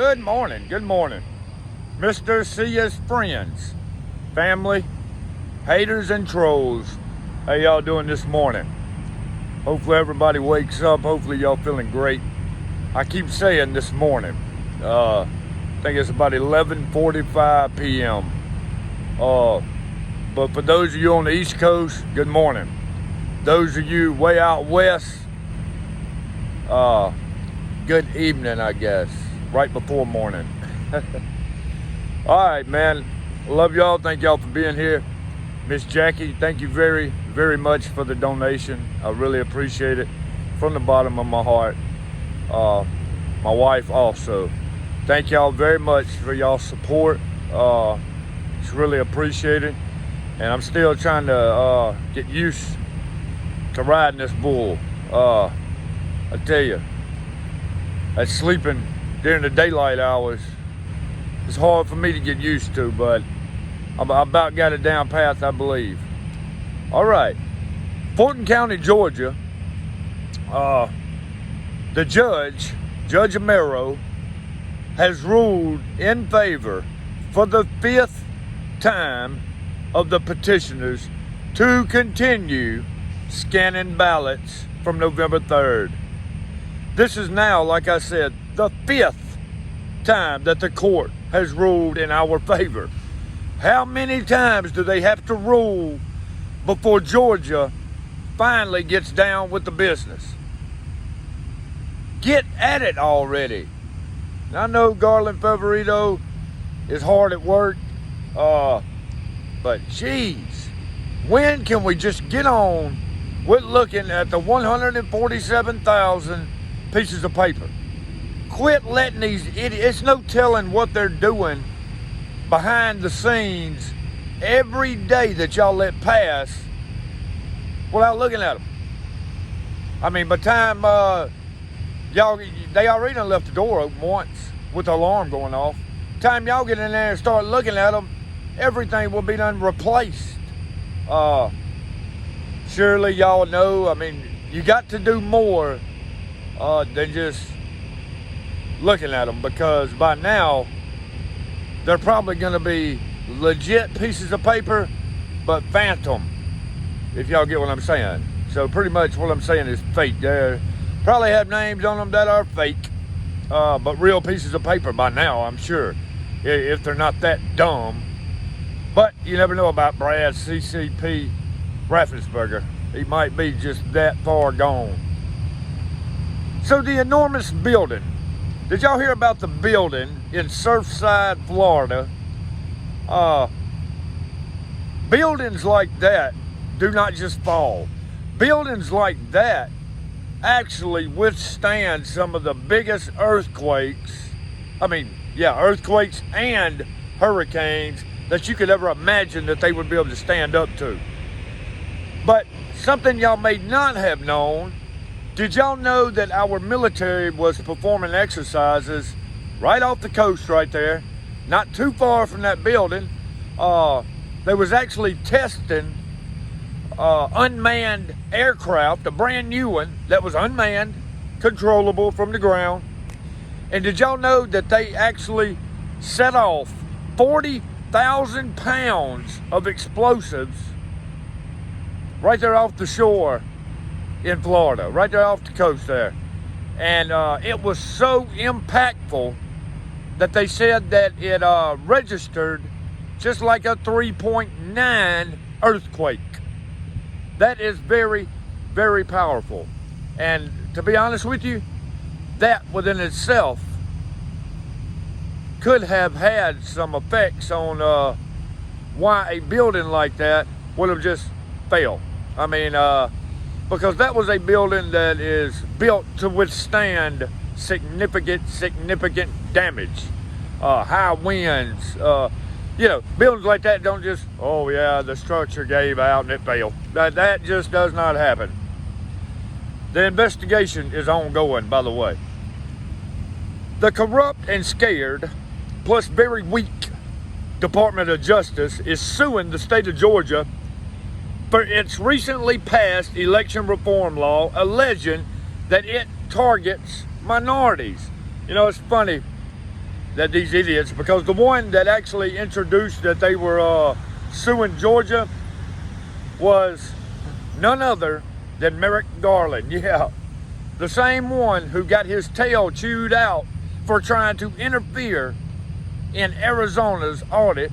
Good morning, Mr. C.'s friends, family, haters and trolls. How y'all doing this morning? Hopefully everybody wakes up. Hopefully y'all feeling great. I keep saying this morning. I think it's about 11:45 p.m. But for those of you on the East Coast, good morning. Those of you way out west, good evening, I guess. Right before morning. All right, man. Love y'all. Thank y'all for being here. Miss Jackie, thank you very, very much for the donation. I really appreciate it from the bottom of my heart. My wife also. Thank y'all very much for y'all's support. It's really appreciated. And I'm still trying to get used to riding this bull. I tell you, that sleeping during the daylight hours is hard for me to get used to, but I about got it down path, I believe. All right, Fulton County, Georgia. The Judge Amero, has ruled in favor for the 5th time of the petitioners to continue scanning ballots from November 3rd. This is now, like I said, the 5th time that the court has ruled in our favor. How many times do they have to rule before Georgia finally gets down with the business? Get at it already. I know Garland Favorito is hard at work, but geez, when can we just get on with looking at the 147,000 pieces of paper? Quit letting these idiots, it's no telling what they're doing behind the scenes every day that y'all let pass without looking at them. I mean, by the time they already done left the door open once with the alarm going off. By the time y'all get in there and start looking at them, everything will be done replaced. Surely y'all know, I mean, you got to do more than just looking at them, because by now they're probably going to be legit pieces of paper, but phantom, if y'all get what I'm saying. So pretty much what I'm saying is fake. They probably have names on them that are fake, but real pieces of paper by now, I'm sure, if they're not that dumb. But you never know about Brad CCP Raffensperger. He might be just that far gone. So the enormous building. Did y'all hear about the building in Surfside, Florida? Buildings like that do not just fall. Buildings like that actually withstand some of the biggest earthquakes. I mean, yeah, earthquakes and hurricanes that you could ever imagine that they would be able to stand up to. But something y'all may not have known, did y'all know that our military was performing exercises right off the coast right there, not too far from that building? They was actually testing unmanned aircraft, a brand new one that was unmanned, controllable from the ground. And did y'all know that they actually set off 40,000 pounds of explosives right there off the shore in Florida, right there off the coast there? And it was so impactful that they said that it registered just like a 3.9 earthquake. That is very, very powerful. And to be honest with you, that within itself could have had some effects on why a building like that would have just failed. I mean, because that was a building that is built to withstand significant damage, high winds. Buildings like that don't just, oh yeah, the structure gave out and it failed. That just does not happen. The investigation is ongoing, by the way. The corrupt and scared, plus very weak Department of Justice is suing the state of Georgia for its recently passed election reform law, alleging that it targets minorities. You know, it's funny. that these idiots, because the one that actually introduced that they were suing Georgia was none other than Merrick Garland. Yeah, the same one who got his tail chewed out for trying to interfere in Arizona's audit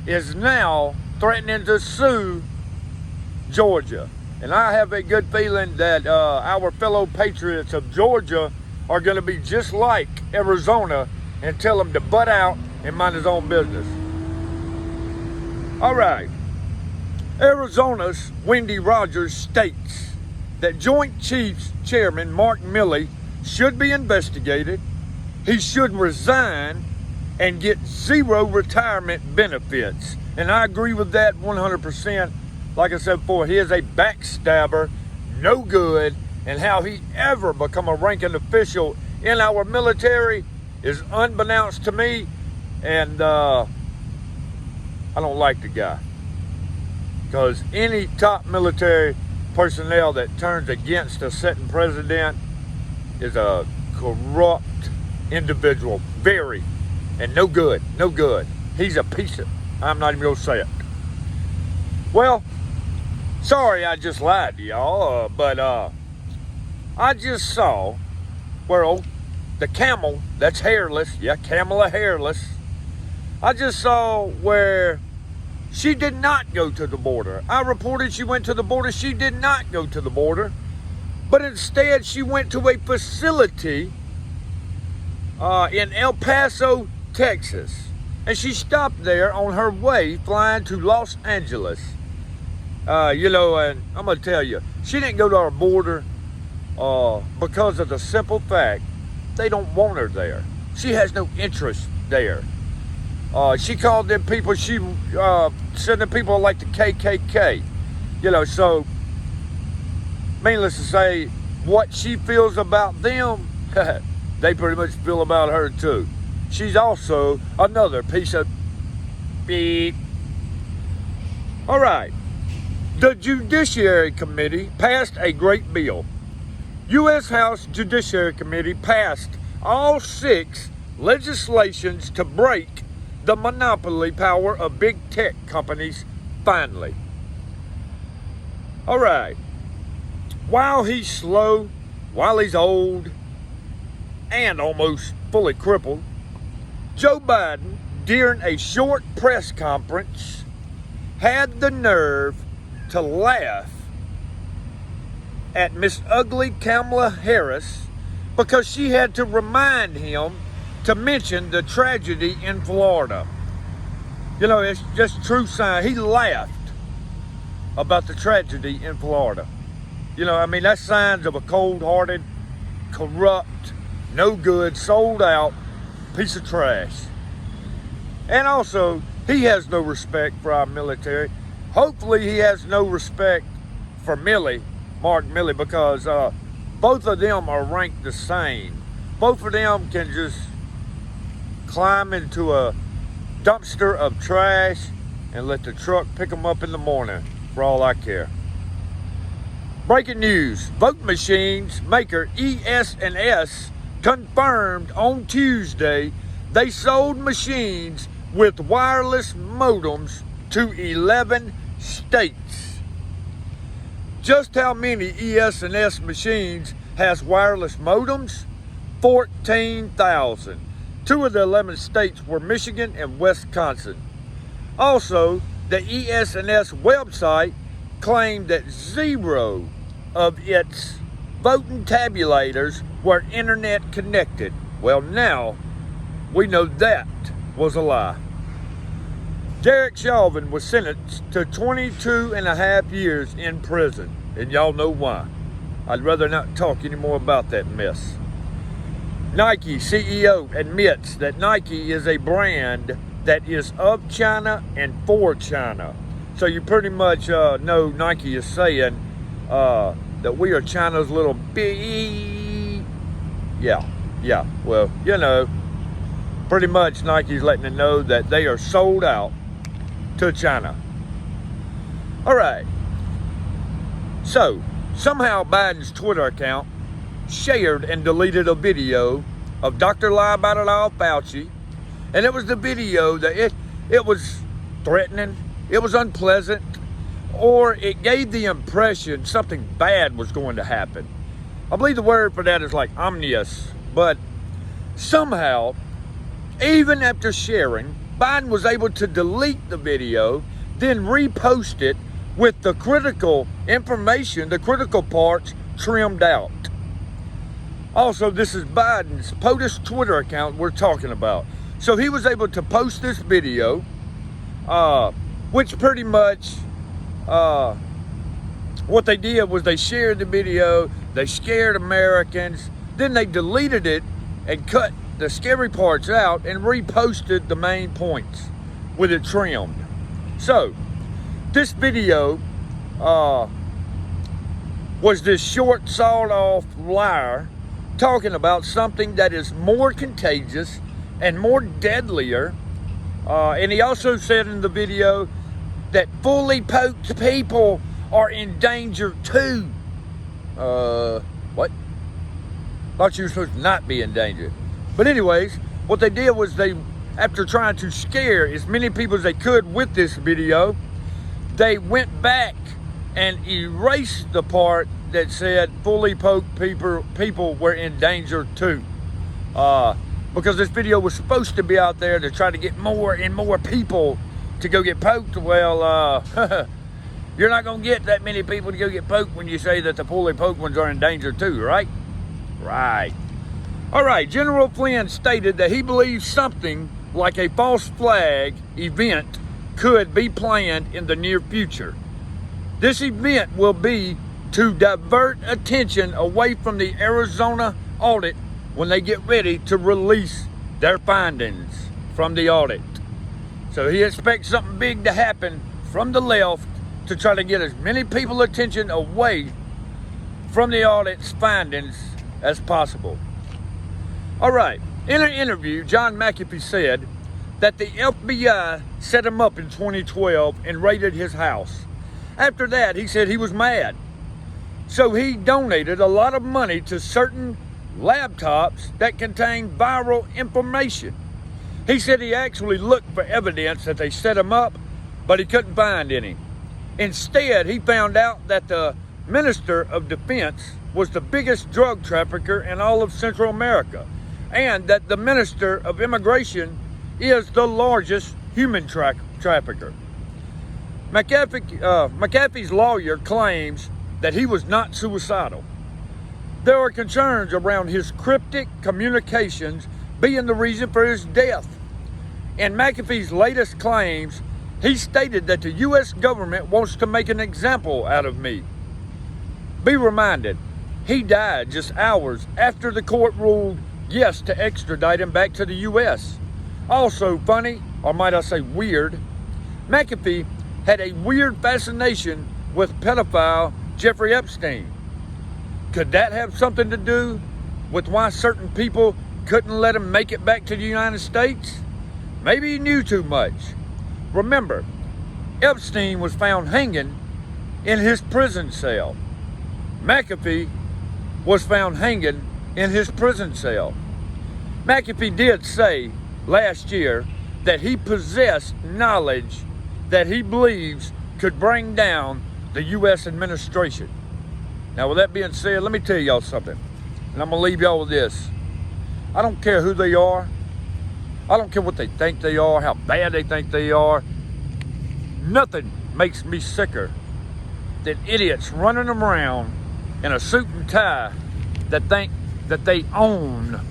is now threatening to sue Georgia. And I have a good feeling that our fellow Patriots of Georgia are going to be just like Arizona and tell him to butt out and mind his own business. All right. Arizona's Wendy Rogers states that Joint Chiefs Chairman Mark Milley should be investigated. He should resign and get zero retirement benefits. And I agree with that 100%. Like I said before, he is a backstabber, no good, and how he ever become a ranking official in our military is unbeknownst to me, and I don't like the guy. Because any top military personnel that turns against a sitting president is a corrupt individual, very, and no good, no good. He's a piece of, I'm not even gonna say it. Well, sorry I just lied to y'all, but I just saw where the camel that's hairless, yeah, Kamala hairless, I just saw where she did not go to the border. I reported she went to the border. She did not go to the border, but instead she went to a facility in El Paso, Texas, and she stopped there on her way flying to Los Angeles. You know, and I'm gonna tell you, she didn't go to our border because of the simple fact they don't want her there. She has no interest there. She called them people, she said them people like the KKK. You know, so needless to say, what she feels about them, they pretty much feel about her too. She's also another piece of beep. All right. The Judiciary Committee passed a great bill. U.S. House Judiciary Committee passed all 6 legislations to break the monopoly power of big tech companies finally. All right. While he's slow, while he's old, and almost fully crippled, Joe Biden, during a short press conference, had the nerve to laugh at Miss Ugly Kamala Harris because she had to remind him to mention the tragedy in Florida. You know, it's just true sign. He laughed about the tragedy in Florida. You know, I mean, that's signs of a cold-hearted, corrupt, no good, sold out piece of trash. And also, he has no respect for our military. Hopefully he has no respect for Milley, Mark Milley, because both of them are ranked the same. Both of them can just climb into a dumpster of trash and let the truck pick them up in the morning, for all I care. Breaking news, vote machines maker ES&S confirmed on Tuesday they sold machines with wireless modems to 11 states. Just how many ES&S machines has wireless modems? 14,000. 2 of the 11 states were Michigan and Wisconsin. Also, the ES&S website claimed that 0 of its voting tabulators were internet connected. Well, now we know that was a lie. Derek Chauvin was sentenced to 22 and a half years in prison, and y'all know why. I'd rather not talk anymore about that mess. Nike CEO admits that Nike is a brand that is of China and for China. So you pretty much know Nike is saying that we are China's little bee. Yeah, well, you know, pretty much Nike's letting them know that they are sold out to China. All right. So, somehow Biden's Twitter account shared and deleted a video of Dr. Lie About It All Fauci And it was the video that it was threatening, it was unpleasant, or it gave the impression something bad was going to happen. I believe the word for that is like ominous, but somehow, even after sharing, Biden was able to delete the video, then repost it with the critical information, the critical parts trimmed out. Also, this is Biden's POTUS Twitter account we're talking about. So he was able to post this video, which pretty much, what they did was they shared the video, they scared Americans, then they deleted it and cut the scary parts out and reposted the main points with it trimmed. So, this video was this short, sawed-off liar talking about something that is more contagious and more deadlier. And he also said in the video that fully poked people are in danger too. What? Thought you were supposed to not be in danger. But anyways, what they did was they, after trying to scare as many people as they could with this video, they went back and erased the part that said fully poked people were in danger too. Because this video was supposed to be out there to try to get more and more people to go get poked. Well, you're not going to get that many people to go get poked when you say that the fully poked ones are in danger too, right? Right. All right, General Flynn stated that he believes something like a false flag event could be planned in the near future. This event will be to divert attention away from the Arizona audit when they get ready to release their findings from the audit. So he expects something big to happen from the left to try to get as many people's attention away from the audit's findings as possible. All right, in an interview, John McAfee said that the FBI set him up in 2012 and raided his house. After that, he said he was mad. So he donated a lot of money to certain laptops that contain viral information. He said he actually looked for evidence that they set him up, but he couldn't find any. Instead, he found out that the Minister of Defense was the biggest drug trafficker in all of Central America, and that the Minister of Immigration is the largest human trafficker. McAfee's lawyer claims that he was not suicidal. There are concerns around his cryptic communications being the reason for his death. In McAfee's latest claims, he stated that the U.S. government wants to make an example out of me. Be reminded, he died just hours after the court ruled yes to extradite him back to the U.S. Also funny, or might I say weird, McAfee had a weird fascination with pedophile Jeffrey Epstein. Could that have something to do with why certain people couldn't let him make it back to the United States? Maybe he knew too much. Remember, Epstein was found hanging in his prison cell. McAfee was found hanging in his prison cell. McAfee did say last year that he possessed knowledge that he believes could bring down the U.S. administration. Now, with that being said, let me tell y'all something, and I'm going to leave y'all with this. I don't care who they are. I don't care what they think they are, how bad they think they are. Nothing makes me sicker than idiots running around in a suit and tie that think that they own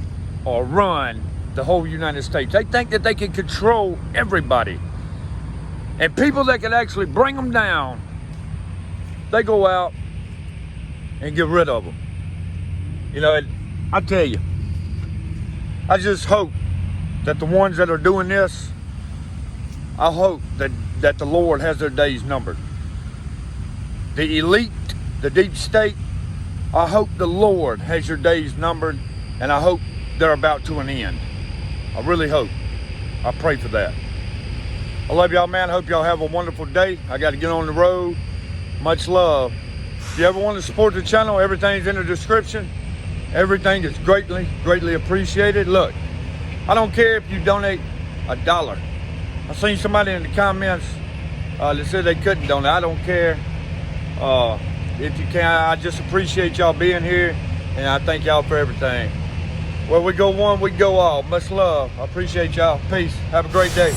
or run the whole United States. They think that they can control everybody. And people that can actually bring them down, they go out and get rid of them. You know, I tell you, I just hope that the ones that are doing this, I hope that the Lord has their days numbered. The elite, the deep state, I hope the Lord has your days numbered, and I hope they're about to an end. I really hope. I pray for that. I love y'all, man. I hope y'all have a wonderful day. I got to get on the road. Much love. If you ever want to support the channel, everything's in the description. Everything is greatly, greatly appreciated. Look, I don't care if you donate $1. I seen somebody in the comments that said they couldn't donate. I don't care. If you can, I just appreciate y'all being here, and I thank y'all for everything. Where we go one, we go all. Much love. I appreciate y'all. Peace. Have a great day.